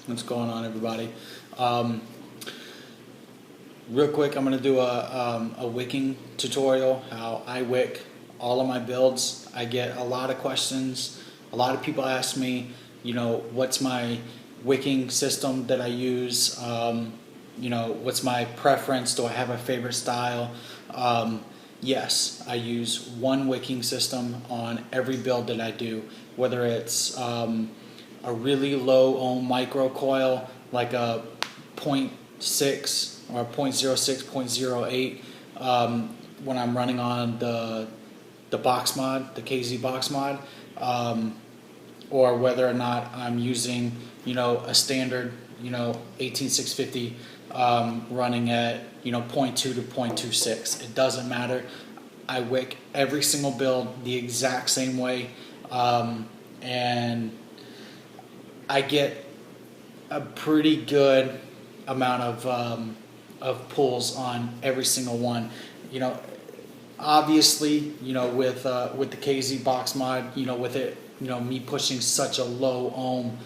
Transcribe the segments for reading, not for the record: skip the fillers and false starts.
What's going on, everybody? Real quick, I'm going to do a wicking tutorial, how I wick all of my builds. I get a lot of questions. A lot of people ask me, what's my wicking system that I use? What's my preference? Do I have a favorite style? Yes, I use one wicking system on every build that I do, whether it's a really low ohm micro coil like a 0.6 or 0.06, 0.08 when I'm running on the box mod, the KZ box mod, or whether or not I'm using a standard 18650 running at 0.2 to 0.26. It doesn't matter. I wick every single build the exact same way, and I get a pretty good amount of pulls on every single one. Obviously, with the KZ box mod, with it, me pushing such a low ohm,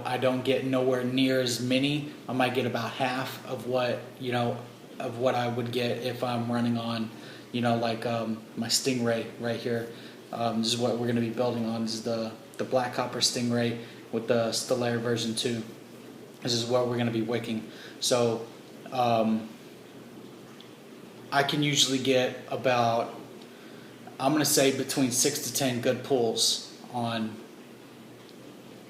I don't get nowhere near as many. I might get about half of what I would get if I'm running on, like my Stingray right here. This is what we're going to be building on. This is the Black Copper Stingray with the Stellaire version 2. This is what we're going to be wicking. So I can usually get about, I'm going to say between 6 to 10 good pulls on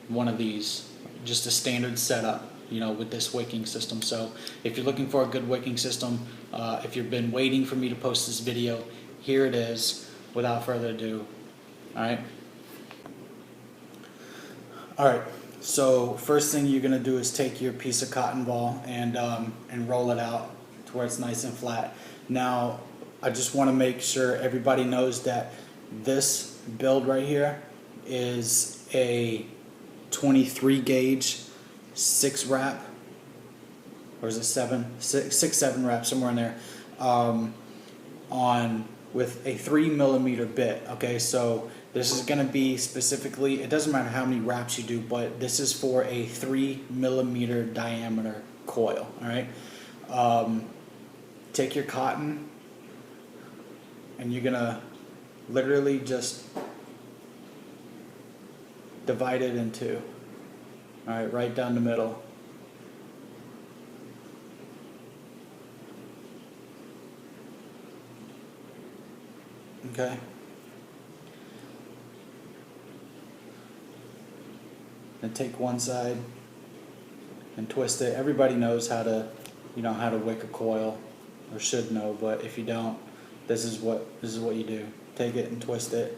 one of these, just a standard setup, with this wicking system. So if you're looking for a good wicking system, if you've been waiting for me to post this video, here it is. Without further ado, all right, so first thing you're going to do is take your piece of cotton ball and roll it out to where it's nice and flat. Now, I just want to make sure everybody knows that this build right here is a 23 gauge 6 wrap, or is it 7 wrap, somewhere in there, on with a 3mm bit. Okay, so this is going to be specifically, it doesn't matter how many wraps you do, but this is for a 3mm diameter coil. All right, take your cotton and you're going to literally just divide it in two. All right, right down the middle. Okay. And take one side and twist it. Everybody knows how to, how to wick a coil, or should know, but if you don't, this is what you do. Take it and twist it,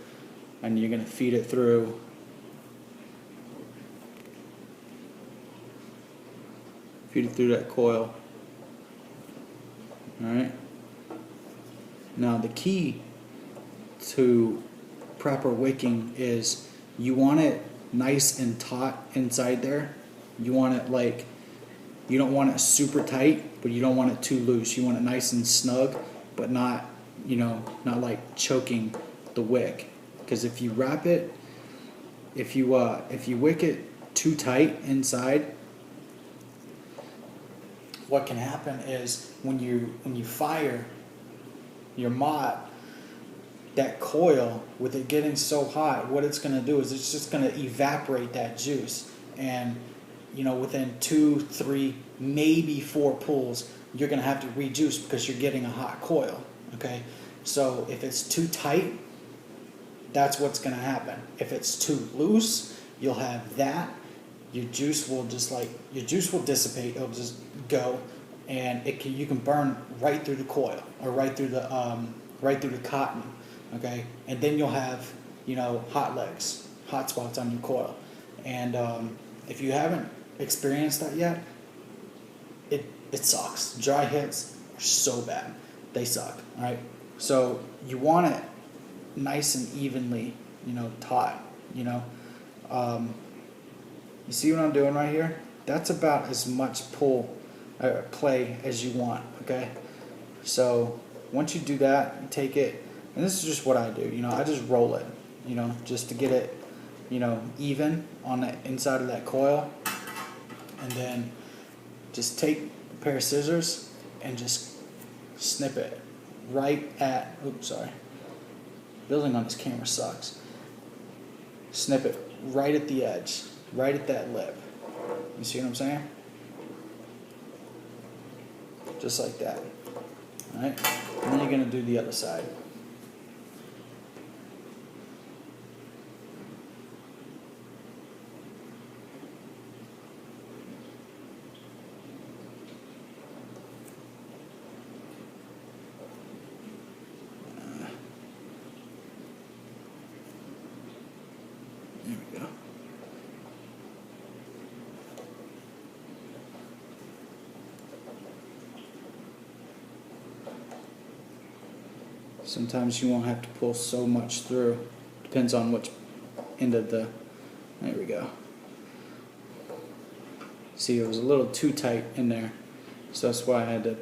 and you're gonna feed it through. Feed it through that coil. All right. Now the key to proper wicking is you want it nice and taut inside there. You want it like, you don't want it super tight, but you don't want it too loose. You want it nice and snug, but not, not like choking the wick. Because if you wrap it, if you wick it too tight inside, what can happen is when you fire your mod, that coil, with it getting so hot, what it's going to do is it's just going to evaporate that juice, and within 2, 3, maybe 4 pulls, you're going to have to rejuice because you're getting a hot coil. Okay, so if it's too tight, that's what's going to happen. If it's too loose, you'll have that. Your juice will dissipate. It'll just go, and you can burn right through the coil, or right through the cotton. Okay, and then you'll have hot legs, hot spots on your coil, and if you haven't experienced that yet, it sucks. Dry hits are so bad, they suck. All right, so you want it nice and evenly, taut. You see what I'm doing right here? That's about as much play as you want. Okay, so once you do that, you take it. And this is just what I do, I just roll it, just to get it, even on the inside of that coil. and then just take a pair of scissors and just snip it right at, oops, sorry. Building on this camera sucks. Snip it right at the edge, right at that lip. You see what I'm saying? Just like that. All right? And then you're gonna do the other side. There we go. Sometimes you won't have to pull so much through. Depends on which end of the, there we go. See, it was a little too tight in there. So that's why I had to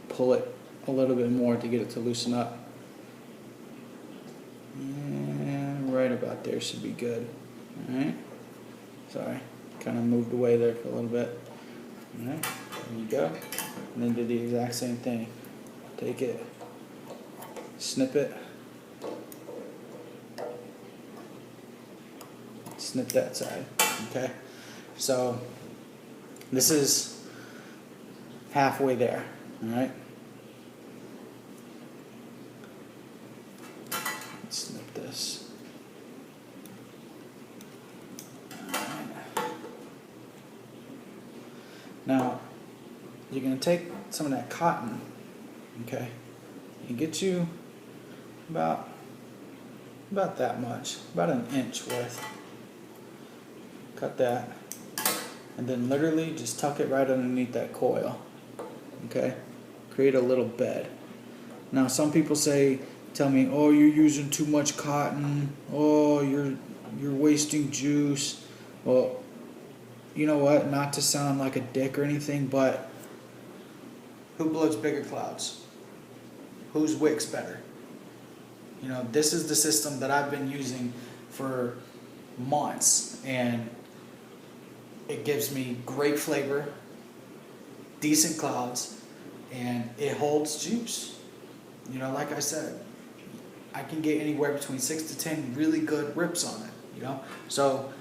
pull it a little bit more to get it to loosen up. And right about there should be good. Alright. Sorry, kind of moved away there for a little bit. Alright, there you go. And then do the exact same thing. Take it, snip it, snip that side. Okay, so this is halfway there. Alright, let's snip this. Now, you're going to take some of that cotton, okay, and get you about that much, about an inch worth. Cut that, and then literally just tuck it right underneath that coil, okay? Create a little bed. Now, some people tell me, oh, you're using too much cotton, oh, you're wasting juice. Well, you know what, not to sound like a dick or anything, but who blows bigger clouds? Whose wick's better? You know, this is the system that I've been using for months, and it gives me great flavor, decent clouds, and it holds juice. You know, like I said, I can get anywhere between 6 to 10 really good rips on it, you know? So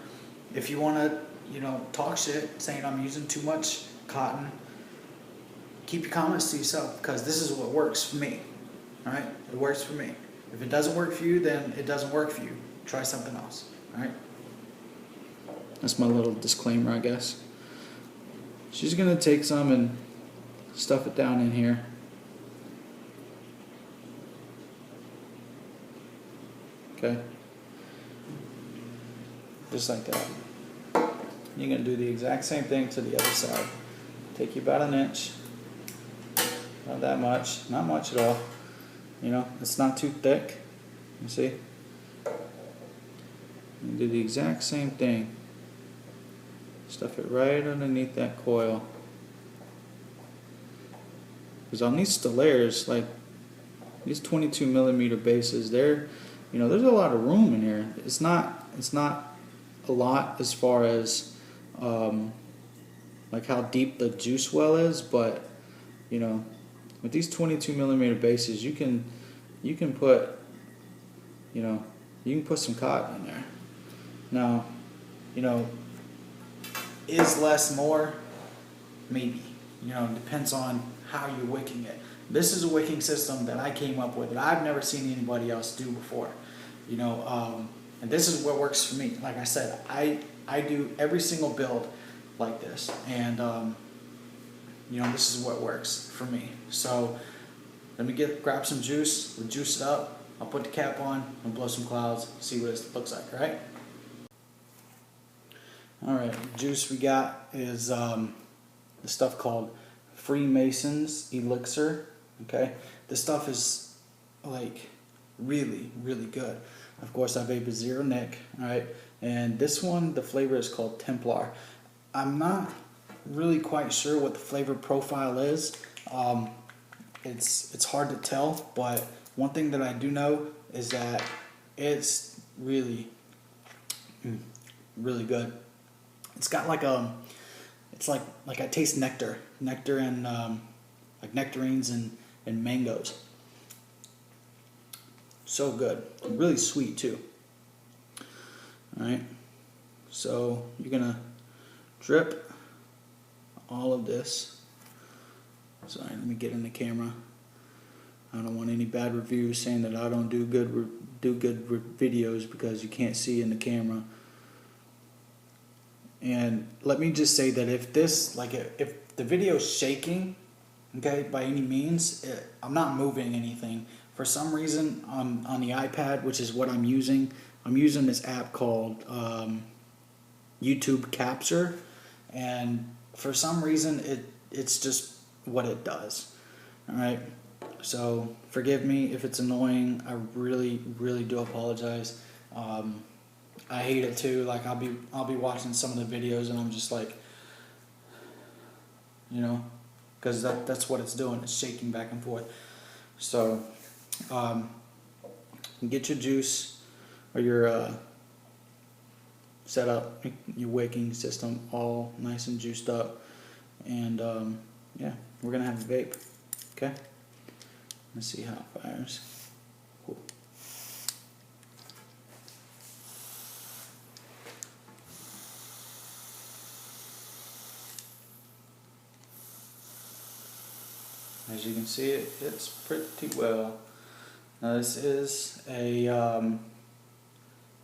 if you want to, you know, talk shit saying I'm using too much cotton, keep your comments to yourself, because this is what works for me. All right, it works for me. If it doesn't work for you, then it doesn't work for you. Try something else. All right. That's my little disclaimer, I guess. She's gonna take some and stuff it down in here. Okay. Just like that. You're going to do the exact same thing to the other side. Take you about an inch. Not that much. Not much at all. You know, it's not too thick. You see? And do the exact same thing. Stuff it right underneath that coil. Because on these Stellaires, like these 22 millimeter bases, there's a lot of room in here. It's not a lot as far as like how deep the juice well is, but you know, with these 22 millimeter bases, you can put, you know, you can put some cotton in there. Now, you know, is less more? Maybe. You know, it depends on how you're wicking it. This is a wicking system that I came up with that I've never seen anybody else do before. You know, and this is what works for me. Like I said, I do every single build like this, and you know, this is what works for me. So let me grab some juice. We'll juice it up. I'll put the cap on and blow some clouds. See what it looks like. All right. All right. The juice we got is the stuff called Freemason's Elixir. Okay. This stuff is like really, really good. Of course, I vape a Zero Nick. All right. And this one, the flavor is called Templar. I'm not really quite sure what the flavor profile is. It's hard to tell, but one thing that I do know is that it's really, really good. It's got like it's like I taste nectar and like nectarines and mangoes. So good, really sweet too. All right, so you're gonna drip all of this. Sorry, let me get in the camera. I don't want any bad reviews saying that I don't do good videos because you can't see in the camera. And let me just say that if this, like, if the video is shaking, okay, by any means, I'm not moving anything. For some reason, on the iPad, which is what I'm using this app called YouTube Capture, and for some reason, it's just what it does. All right. So forgive me if it's annoying. I really, really do apologize. I hate it too. Like I'll be watching some of the videos and I'm just like, you know, because that's what it's doing. It's shaking back and forth. So get your juice or your set up, your wicking system all nice and juiced up, and yeah, we're gonna have a vape. Okay. Let's see how it fires. Cool. As you can see, it hits pretty well. Now this is a,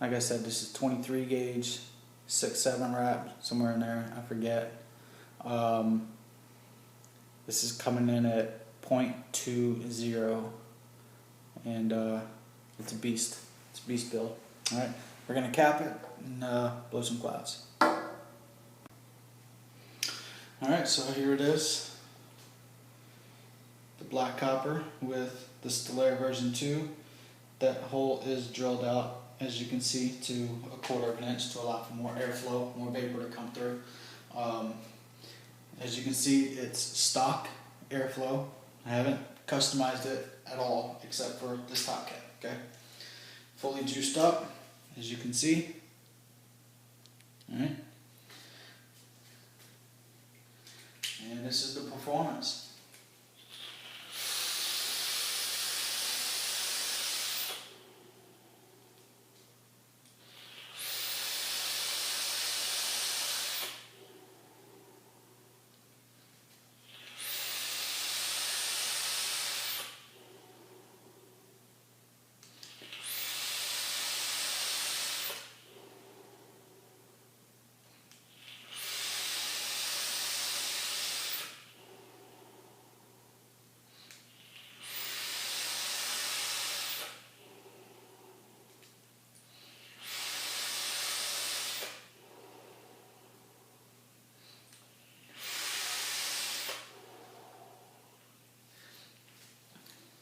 like I said, this is 23 gauge, 6-7 wrap, somewhere in there, I forget. This is coming in at 0.20, and it's a beast. It's a beast build. All right, we're gonna cap it and blow some clouds. All right, so here it is, the black copper with the Stellaire version 2. That hole is drilled out, as you can see, to 1/4 of an inch to allow for more airflow, more vapor to come through. As you can see, it's stock airflow. I haven't customized it at all except for this top cap, okay? Fully juiced up, as you can see. All right. And this is the performance.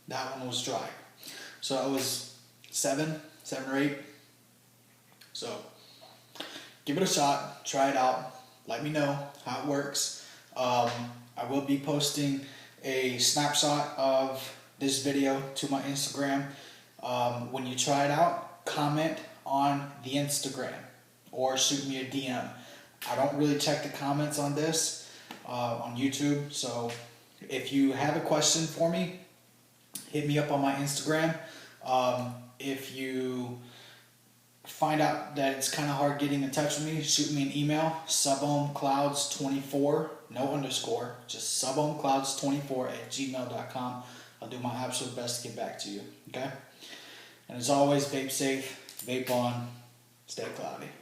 That one was dry. So it was 7 or 8. So give it a shot, try it out, let me know how it works. I will be posting a snapshot of this video to my Instagram. When you try it out, comment on the Instagram or shoot me a DM. I don't really check the comments on this on YouTube, so if you have a question for me, hit me up on my Instagram. If you find out that it's kind of hard getting in touch with me, shoot me an email, subhomeclouds24, no underscore, just subhomeclouds24@gmail.com. I'll do my absolute best to get back to you, okay? And as always, vape safe, vape on, stay cloudy.